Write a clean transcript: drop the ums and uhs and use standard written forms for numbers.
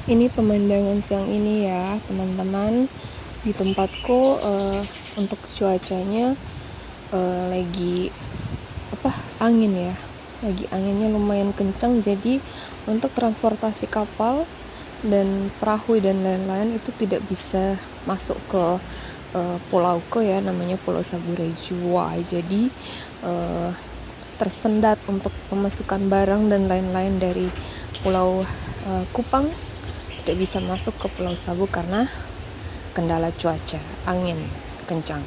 Ini pemandangan siang ini ya, teman-teman. Di tempatku untuk cuacanya lagi angin ya. Lagi anginnya lumayan kencang, jadi untuk transportasi kapal dan perahu dan lain-lain itu tidak bisa masuk ke pulauku ya, namanya Pulau Saburai-Jua. Jadi tersendat untuk pemasukan barang dan lain-lain dari Pulau Kupang, tidak bisa masuk ke Pulau Sabu karena kendala cuaca, angin kencang.